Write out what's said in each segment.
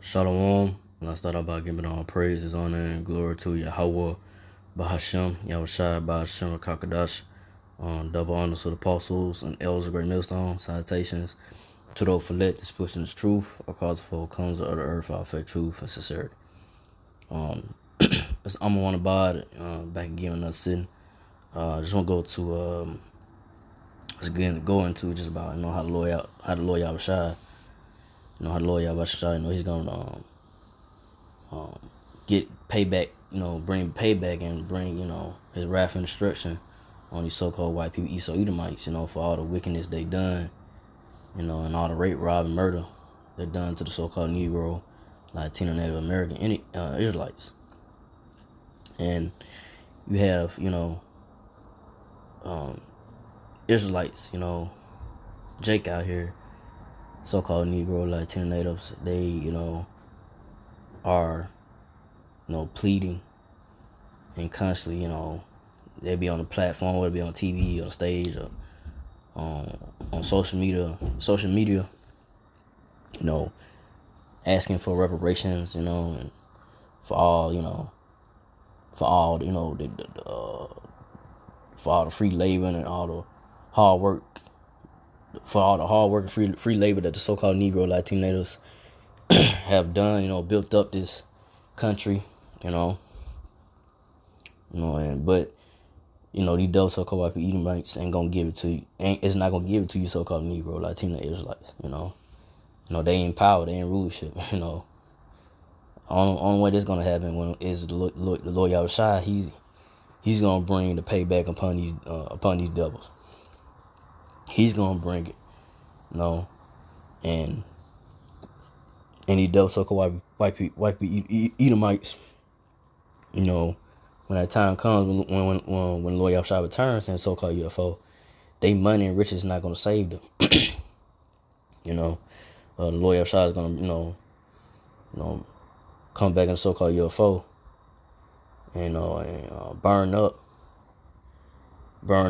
Shalom. And I start out by giving all praises, honor, and glory to Yahweh, Bahashem, Yahushai, Bahashem, Kakadash. Double honors to the apostles and elders of Great Millstone. Salutations to those for that's pushing this truth, across the four corners of the earth, our faith, truth, and sincerity. I'm on the bod, back again, another sitting. Just want to go to, go into just about, how the Lord Yahushai, how the Lord Yahushai, he's going to, get payback, bring payback and bring, his wrath and destruction on these so-called white people, Edomites, for all the wickedness they done, and all the rape, rob, and murder they done to the so-called Negro, Latino, Native American Israelites. And you have, Israelites, Jake out here, so-called Negro, Latino natives, they, are, pleading and constantly, they be on the platform, whether it be on TV or the stage or on social media, asking for reparations, and for all, for all, for all the free labor and all the hard work, for all the hard work and free labor that the so-called Negro, Latino natives have done, built up this country, but these double so-called white people Edomites ain't gonna give it to you. It's not gonna give it to you, so-called Negro, Latino Israelites. They ain't power, they ain't rulership. Only way this gonna happen is the Lord Yahushua. He's gonna bring the payback upon these devils. He's gonna bring it, and these double so-called white people Edomites. When that time comes, when Lord Yahushua returns and so-called UFO, they money and riches is not going to save them. The Lord Yahushua is going to, come back in the so-called UFO, and burn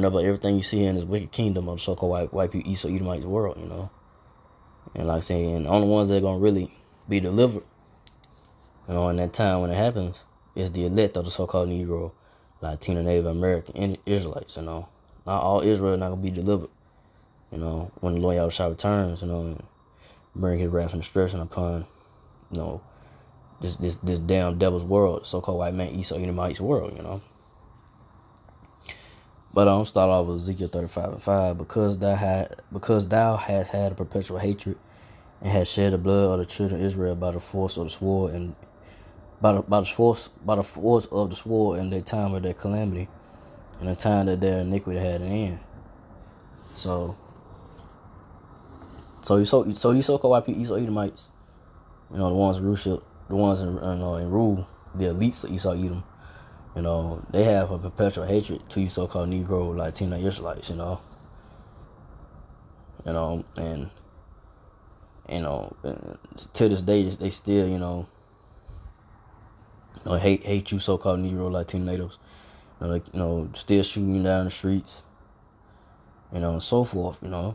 up everything you see in this wicked kingdom of the so-called white people, Edomites world, And like I say, and the only ones that are going to really be delivered, in that time when it happens, is the elect of the so-called Negro, Latino, Native American Israelites. Not all Israel not gonna be delivered. When the Lord Yahushua returns, and bring his wrath and destruction upon, this damn devil's world, so-called white man, Edomites world. But I'm start off with Ezekiel 35:5. Because thou hast had a perpetual hatred and hast shed the blood of the children of Israel by the force of the sword and by the force of the sword in the time of their calamity, and the time that their iniquity had an end. So you so-called white people, Edomites, the ones in rule, the elites of Edom, they have a perpetual hatred to you so-called Negro, Latino Israelites, and to this day they still, hate you so-called Negro, Latino natives, still shooting you down the streets, and so forth, and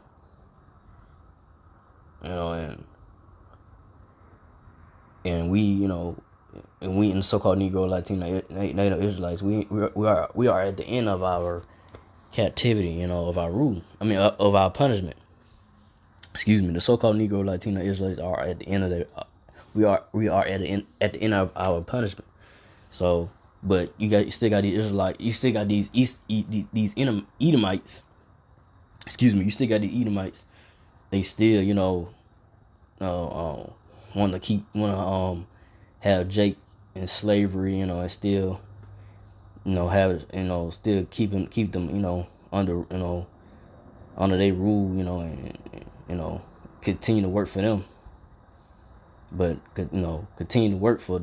we, and we in the so-called Negro, Latino, Native Israelites, we are at the end of our captivity, of our rule. Of our punishment. Excuse me. The so-called Negro, Latino Israelites are at the end of their. We are at the end of our punishment. So, but you still got these Israelites. You still got these Edomites. Excuse me. You still got these Edomites. They still, want to have Jake in slavery, and still, have, still keep them, under their rule, and continue to work for them. But continue to work for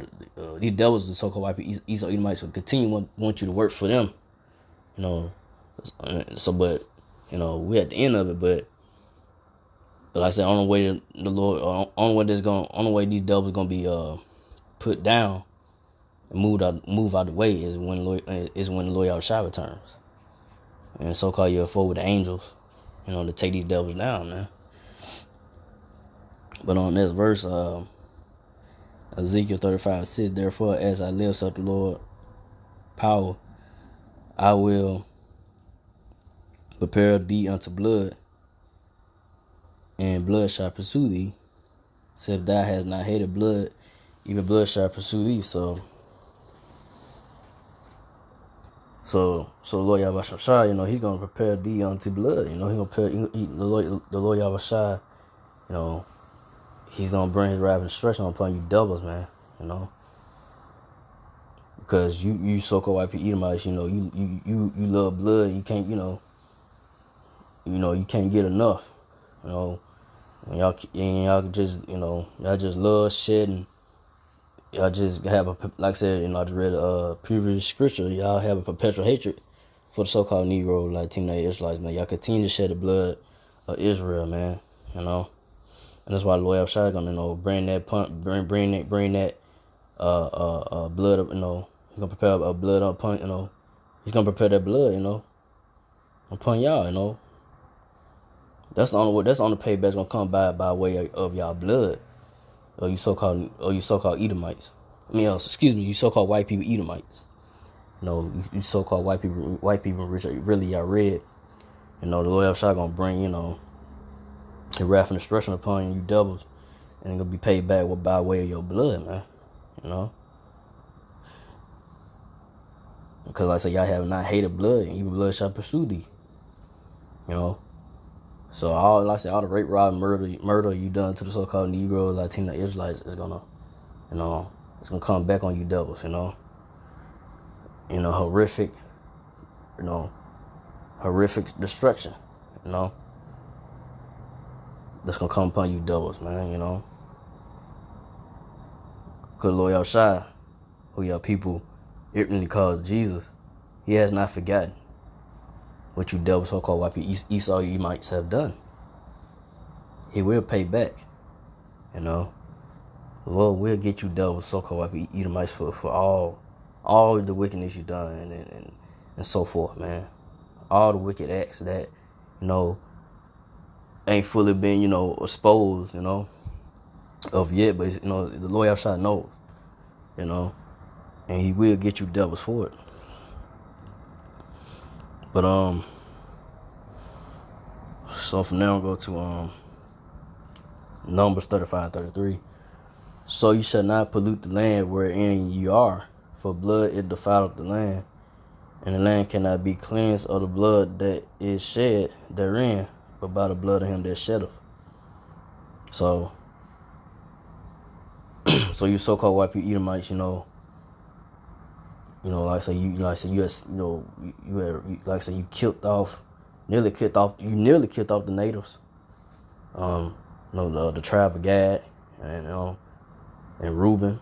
these devils, the so-called white people, Edomites, will continue want you to work for them, So, but we're at the end of it. But like I said, on the way to the Lord, on the way these devils gonna be put down and move out the way is when the Lord Yahushua returns, and so-called UFO with the angels, to take these devils down, man. But on this verse, Ezekiel 35:6. Therefore, as I live, saith the Lord, power, I will prepare thee unto blood, and blood shall pursue thee. Except thou hast not hated blood, even blood shall pursue thee. So Lord Yahweh, he's gonna prepare thee unto blood. He gonna prepare the Lord Yahweh, he's gonna bring his wrath and destruction upon you doubles, man. Because you so-called white people Edomites, you love blood. You can't, you can't get enough. And y'all just, y'all just love shedding. Y'all just have like I said, I just read a previous scripture. Y'all have a perpetual hatred for the so-called Negro, Latino Israelites, man. Y'all continue to shed the blood of Israel, man. And that's why the Lord Shai gonna, bring that blood up, he's gonna prepare a blood upon, he's gonna prepare that blood, upon y'all, That's the only way. That's the only payback's gonna come by way of y'all blood, or you so-called Edomites. Excuse me, you so-called white people Edomites. You so-called white people really y'all red. The Lord Shai gonna bring, the wrath and destruction upon you doubles, and it's gonna be paid back by way of your blood, man. Because like I said, y'all have not hated blood, and even blood shall pursue thee. So all the rape, rob, murder you done to the so-called Negro, Latino Israelites is gonna, it's gonna come back on you devils, horrific, horrific destruction, that's gonna come upon you devils, man, Because Lord Yahushua, who y'all people ignorantly called Jesus, he has not forgotten what you devils, so-called white people, Esau Edomites have done. He will pay back, The Lord will get you devils, so-called white people, Edomites, for all the wickedness you done and so forth, man. All the wicked acts that, ain't fully been, exposed, of yet, but the Lord outside knows, and he will get you devils for it. But so from now on, go to Numbers 35:33. So you shall not pollute the land wherein you are, for blood it defileth the land, and the land cannot be cleansed of the blood that is shed therein, but by the blood of him that sheddeth. So you so-called white people Edomites, like I say, you nearly killed off the natives, the tribe of Gad, and Reuben,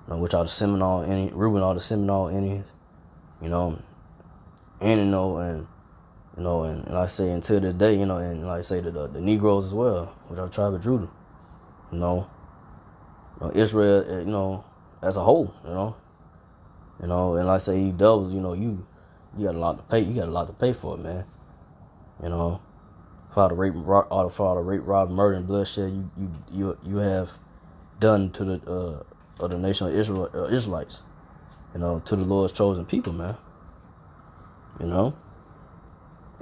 which are the Seminole Indians. Reuben are the Seminole Indians, and like I say, until this day, and like I say, the Negroes as well, which are the tribe of Judah, Israel, as a whole, and like I say, you doubles, you got a lot to pay. You got a lot to pay for it, man. For all the rape, rob, murder, and bloodshed you have done to the nation of Israelites, to the Lord's chosen people, man. And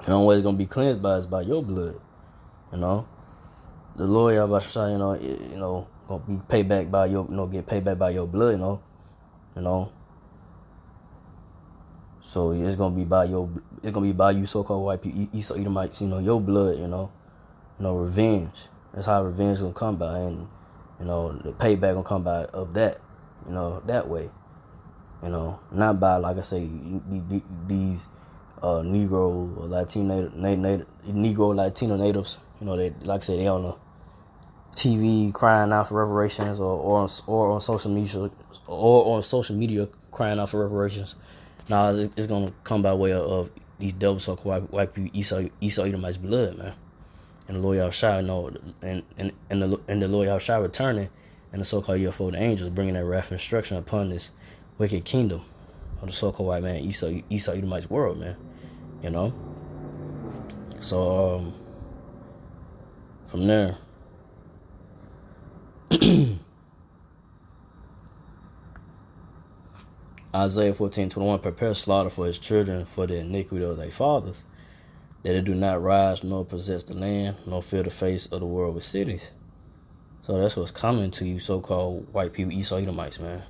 always gonna be cleansed by your blood, The Lord Yahweh, gonna be paid back by your, get paid back by your blood, So it's gonna be by you so-called white people, Esau Edomites, your blood, revenge. That's how revenge gonna come by, and the payback gonna come by of that, that way, not by, like I say, these Negro or Latino natives, they, like I say, they on the TV crying out for reparations, or on social media crying out for reparations. Nah, it's gonna come by way of these double so-called white people, Esau Edomites blood, man. And the Lord Yahushua, and the Lord Yahushua returning, and the so-called UFO, the angels, bringing that wrath and destruction upon this wicked kingdom of the so-called white man, Esau Edomites world, man. So from there, Isaiah 14:21, prepare slaughter for his children for the iniquity of their fathers, that they do not rise nor possess the land, nor fill the face of the world with cities. So that's what's coming to you, so-called white people, Esau Edomites, man.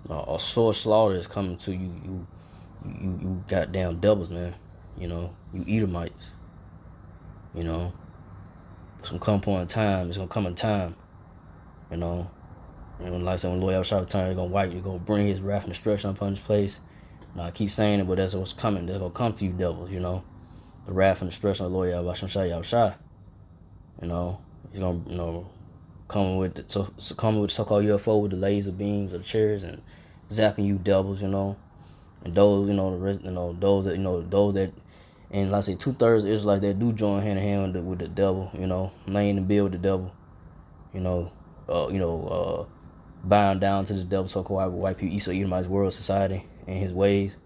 A sore slaughter is coming to you. You goddamn devils, man. You know, you Edomites. You know, it's gonna come point in time. It's gonna come in time. You know, and like I said, when Lord Yahushua returns, he's gonna wipe. He's gonna bring his wrath and destruction upon his place. And I keep saying it, but that's what's coming. That's gonna come to you, devils. You know, the wrath and destruction of Lord Yahushua. You know, he's gonna coming with the so-called UFO with the laser beams of the chairs and zapping you devils. You know, and those those that. And like I say, 2/3 Israelites that do join hand in hand with the devil, you know, laying in bed with the devil, bowing down to this devil, so-called white people, Esau Edomites, world society, and his ways.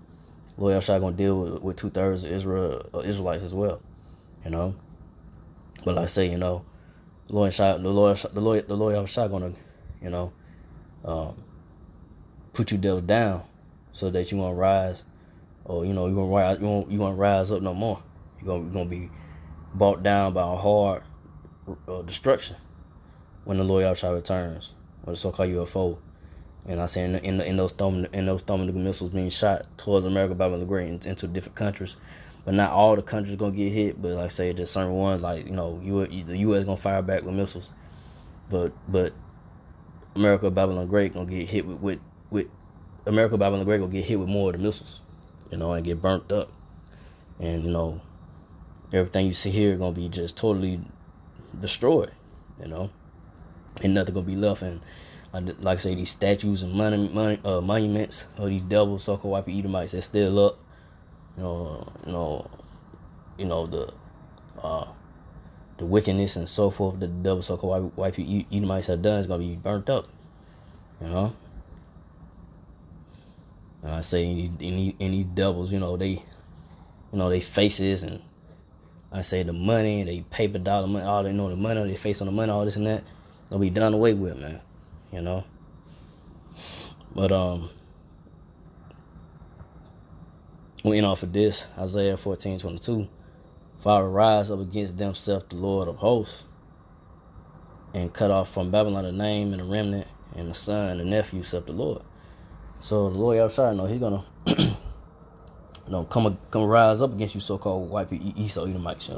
Lord Yahushua gonna deal with 2/3 of Israelites as well, you know. But like I say, you know, the Lord Yahushua gonna, you know, put you devil down so that you won't rise. Or you won't rise up no more. You're gonna be brought down by a hard destruction when the Lord Yahushua returns, when the so-called UFO. And I say in those thermal missiles being shot towards America, Babylon the Great, into different countries, but not all the countries gonna get hit. But like I say, just certain ones, like the U.S. gonna fire back with missiles, but America, Babylon the Great gonna get hit with America, Babylon the Great gonna get hit with more of the missiles. You know, and get burnt up. And, you know, everything you see here gonna be just totally destroyed, you know. Ain't nothing gonna be left. And like I say, these statues and monuments of these devils, so-called white people, Edomites, that's still up. The wickedness and so forth that the devil, so-called white people, Edomites have done is gonna be burnt up, you know. And I say, any devils, you know, they faces, and I say the money, they paper dollar money, all they know, the money, they face on the money, all this and that, they'll be done away with, man, you know. But we end off of this, Isaiah 14:22, for I will rise up against them, saith the Lord of hosts, and cut off from Babylon the name and the remnant and the son and the nephew, saith the Lord. So the Lord Yahushua, he's gonna, come rise up against you, so-called white people, Esau Edomites, you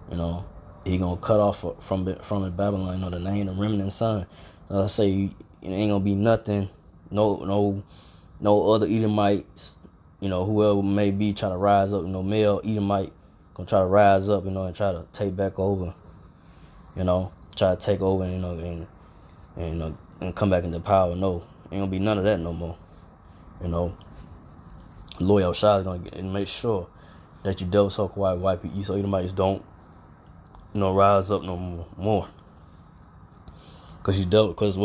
know, he gonna cut off from Babylon, the name, the remnant, and son. So I say, it ain't gonna be nothing, no other Edomites, whoever may be trying to rise up, male Edomite gonna try to rise up, and try to take back over, try to take over, and come back into power. No. Ain't gonna be none of that no more. Lord Yahushua is gonna make sure that you devil, so-called white people, Esau Edomites don't, rise up no more. Because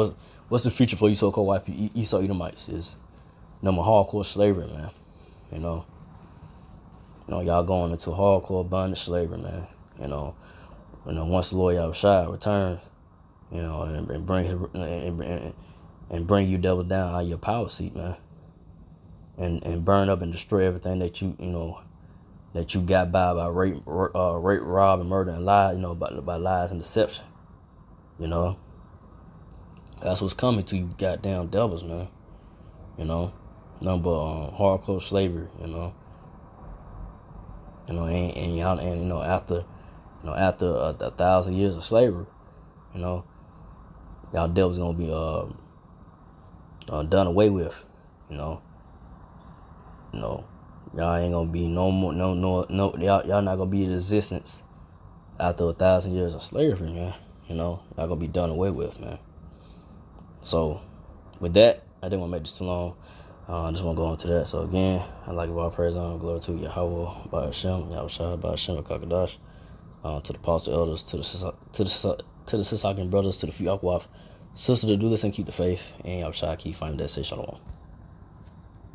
what's the future for you, so-called white people, Esau Edomites? Is more hardcore slavery, man. Y'all going into hardcore bondage slavery, man. Once the Lord Yahushua returns, and bring you devils down out of your power seat, man, and burn up and destroy everything that you got by rape, rob, and murder and lie, by lies and deception. That's what's coming to you, goddamn devils, man. Number hardcore slavery, after 1,000 years of slavery, y'all devils gonna be done away with, y'all ain't gonna be no more, y'all not gonna be in existence after 1,000 years of slavery, man. Y'all gonna be done away with, man. So with that, I didn't want to make this too long. I just want to go into that. So again, I'd like to give all praise and glory to Yahweh, by Hashem, Yahushua, by Hashem, Kakadash, to the apostle elders, to the Sisakin brothers, to the few Akwaf sisters to do this and keep the faith, and Yahushua keep finding that, say shalom.